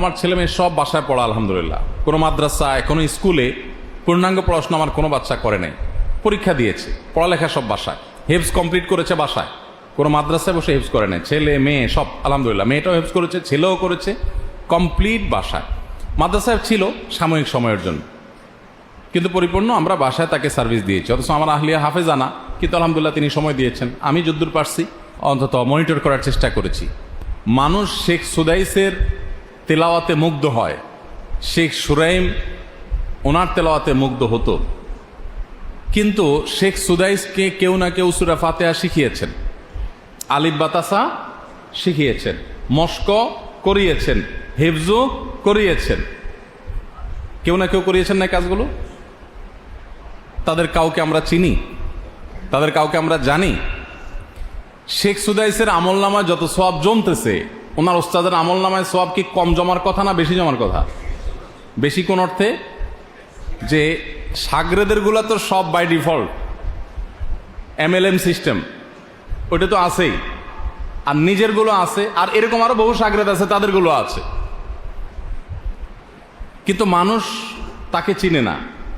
আমার ছেলে মেয়ে সব বাসায় পড়া আলহামদুলিল্লাহ। কোনো মাদ্রাসায় কোনো স্কুলে পূর্ণাঙ্গ পড়াশোনা আমার কোনো বাচ্চা করে নাই। পরীক্ষা দিয়েছে, পড়ালেখা সব বাসায়, হেফজ কমপ্লিট করেছে বাসায়, কোনো মাদ্রাসায় বসে হেফজ করে নাই। ছেলে মেয়ে সব আলহামদুলিল্লাহ, মেয়েটাও হেফজ করেছে, ছেলেও করেছে, কমপ্লিট বাসায়। মাদ্রাসায় ছিল সাময়িক সময়ের জন্য, কিন্তু পরিপূর্ণ আমরা বাসায় তাকে সার্ভিস দিয়েছি। অথচ আমার আহলিয়া হাফেজানা, কিন্তু আলহামদুলিল্লাহ তিনি সময় দিয়েছেন। আমি যদ্দূর পারছি অন্তত মনিটর করার চেষ্টা করেছি। মানুষ শেখ সুদাইসের তেলাওয়াতে মুগ্ধ হয়, শেখ সুরাইম ওনার তেলাওয়াতে মুগ্ধ হতো, কিন্তু শেখ সুদাইসকে কেউ না কেউ সূরা ফাতিহা শিখিয়েছেন, আলিফ বাতাসা শিখিয়েছেন, মস্ক করিয়েছেন, হেফজু করিয়েছেন, কেউ না কেউ করিয়েছেন না কাজগুলো। তাদের কাউকে আমরা চিনি, তাদের কাউকে আমরা জানি। শেখ সুদাইসের আমলনামায় যত সওয়াব জমতেছে, ওনার ওস্তাদের আমলনামায় সওয়াব কি কম জমার কথা না বেশি জমার কথা? বেশি কোন অর্থে? যে সাগরেদের গুলা তো সব বাই ডিফল্ট MLM সিস্টেম, ওটা তো আছেই, আর নিজের গুলো আছে, আর এরকম আরো বহু সাগরেদ আছে, তাদের গুলো আছে, কিন্তু মানুষ তাকে চিনে না,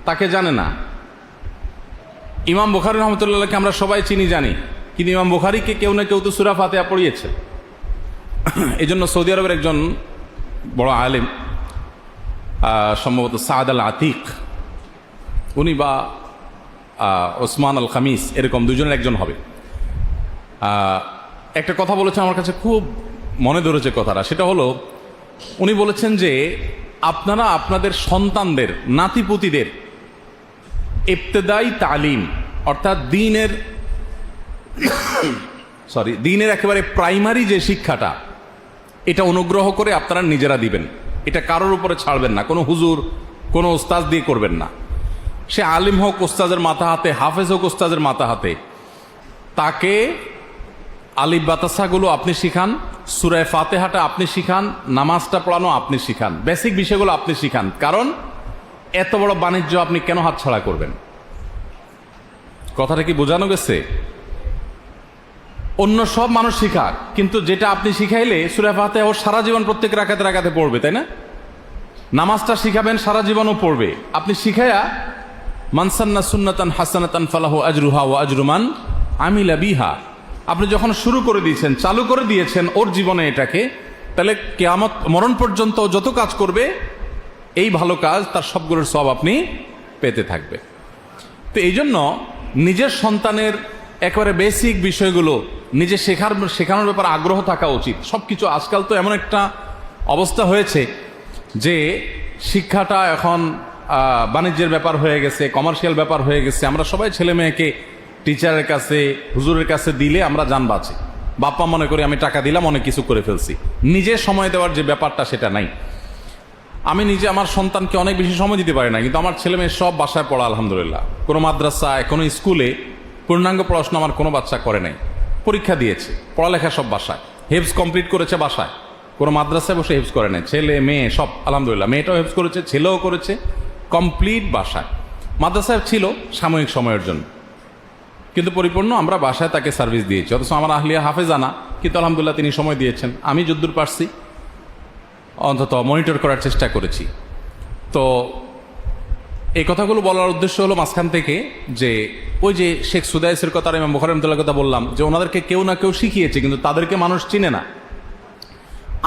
তাকে জানে না। ইমাম বুখারী রহমতুল্লাহকে আমরা সবাই চিনি জানি, কিন্তু ইমাম বুখারীকে কেউ না কেউ তো সূরা ফাতিহা পড়িয়েছে। এই জন্য সৌদি আরবের একজন বড় আলেম, সম্ভবত সাদ আল আতিক, উনি বা ওসমান আল খামিস, এরকম দুজনের একজন হবে, একটা কথা বলেছেন আমার কাছে খুব মনে ধরেছে কথাটা। সেটা হলো, উনি বলেছেন যে আপনারা আপনাদের সন্তানদের, নাতিপুতিদের ইবতেদাই তালিম, অর্থাৎ দিনের একেবারে প্রাইমারি যে শিক্ষাটা, এটা অনুগ্রহ করে আপনারা নিজেরা দিবেন। এটা কারোর উপরে ছাড়বেন না, কোনো হুজুর, কোনো ওস্তাদ দিয়ে করবেন না। সে আলিম হোক ওস্তাদের মাথা হাতে, হাফেজ হোক ওস্তাদের মাথা হাতে, তাকে আলিফ বাতাসাগুলো আপনি শিখান, সূরা ফাতিহাটা আপনি শিখান, নামাজটা পড়ানো আপনি শিখান, বেসিক বিষয়গুলো আপনি শিখান। কারণ এত বড় বাণিজ্য আপনি কেন হাতছাড়া করবেন? কথাটা কি বোঝানো গেছে? অন্য সব মানুষ শিখাক, কিন্তু যেটা আপনি শিখাইলে সূরা ফাতিহা ও সারা জীবন প্রত্যেক রাকাতে রাকাতে পড়বে, তাই না? নামাজটা শিখাবেন, সারা জীবনও পড়বে। আপনি শিখাইয়া মান সান্না সুন্নাতান হাসানাতান ফালাহু আজরুহা ওয়া আজরু মান আমিলা বিহা, আপনি যখন শুরু করে দিয়েছেন, চালু করে দিয়েছেন ওর জীবনে এটাকে, তাহলে কিয়ামত মরণ পর্যন্ত যত কাজ করবে এই ভালো কাজ, তার সবগুলোর সওয়াব আপনি পেতে থাকবে। তো এই জন্য নিজের সন্তানের একেবারে বেসিক বিষয়গুলো নিজে শেখানোর ব্যাপারে আগ্রহ থাকা উচিত। সবকিছু আজকাল তো এমন একটা অবস্থা হয়েছে যে শিক্ষাটা এখন বাণিজ্যের ব্যাপার হয়ে গেছে, কমার্শিয়াল ব্যাপার হয়ে গেছে। আমরা সবাই ছেলে মেয়েকে টিচারের কাছে, হুজুরের কাছে দিলে আমরা জান বাঁচি। বাপ্পা মনে করি আমি টাকা দিলাম, অনেক কিছু করে ফেলছি। নিজে সময় দেওয়ার যে ব্যাপারটা, সেটা নাই। আমি নিজে আমার সন্তানকে অনেক বেশি সময় দিতে পারি না, কিন্তু আমার ছেলে মেয়ে সব বাসায় পড়া আলহামদুলিল্লাহ। কোনো মাদ্রাসায় কোনো স্কুলে পূর্ণাঙ্গ পড়াশোনা আমার কোনো বাচ্চা করে নাই। পরীক্ষা দিয়েছে, পড়ালেখা সব বাসায়, হেফজ কমপ্লিট করেছে বাসায়, কোনো মাদ্রাসায় বসে হেফজ করে নাই। ছেলে মেয়ে সব আলহামদুলিল্লাহ, মেয়েটাও হেফজ করেছে, ছেলেও করেছে, কমপ্লিট বাসায়। মাদ্রাসায় ছিল সাময়িক সময়ের জন্য, কিন্তু পরিপূর্ণ আমরা বাসায় তাকে সার্ভিস দিয়েছি। অথচ আমার আহলিয়া হাফেজানা, কিন্তু আলহামদুলিল্লাহ তিনি সময় দিয়েছেন। আমি যদ্দূর পারছি অন্তত মনিটর করার চেষ্টা করেছি। তো এই কথাগুলো বলার উদ্দেশ্য হলো মাঝখান থেকে, যে ওই যে শেখ সুদাইসের কথা, ইমাম বুখারী রাহমাতুল্লাহর কথা বললাম, যে ওনাদেরকে কেউ না কেউ শিখিয়েছে, কিন্তু তাদেরকে মানুষ চিনে না।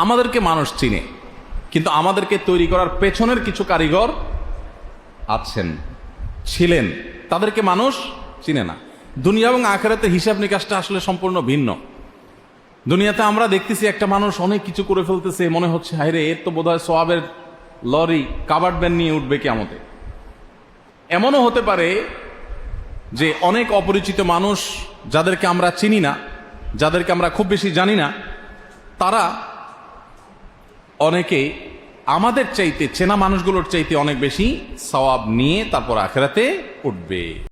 আমাদেরকে মানুষ চিনে, কিন্তু আমাদেরকে তৈরি করার পেছনের কিছু কারিগর আছেন, ছিলেন, তাদেরকে মানুষ চিনে না। দুনিয়া এবং আখিরাতে হিসাব নিকাশটা আসলে সম্পূর্ণ ভিন্ন। দুনিয়াতে আমরা দেখতেছি একটা মানুষ অনেক কিছু করে ফেলতেছে, মনে হচ্ছে হায়রে এর তো বোধহয় সওয়াবের লরি, কাভার্ড ভ্যান নিয়ে উঠবে কিয়ামতে। এমনও হতে পারে যে অনেক অপরিচিত মানুষ, যাদেরকে আমরা চিনি না, যাদেরকে আমরা খুব বেশি জানি না, তারা অনেকে আমাদের চাইতে, চেনা মানুষগুলোর চাইতে অনেক বেশি সওয়াব নিয়ে তারপর আখিরাতে উঠবে।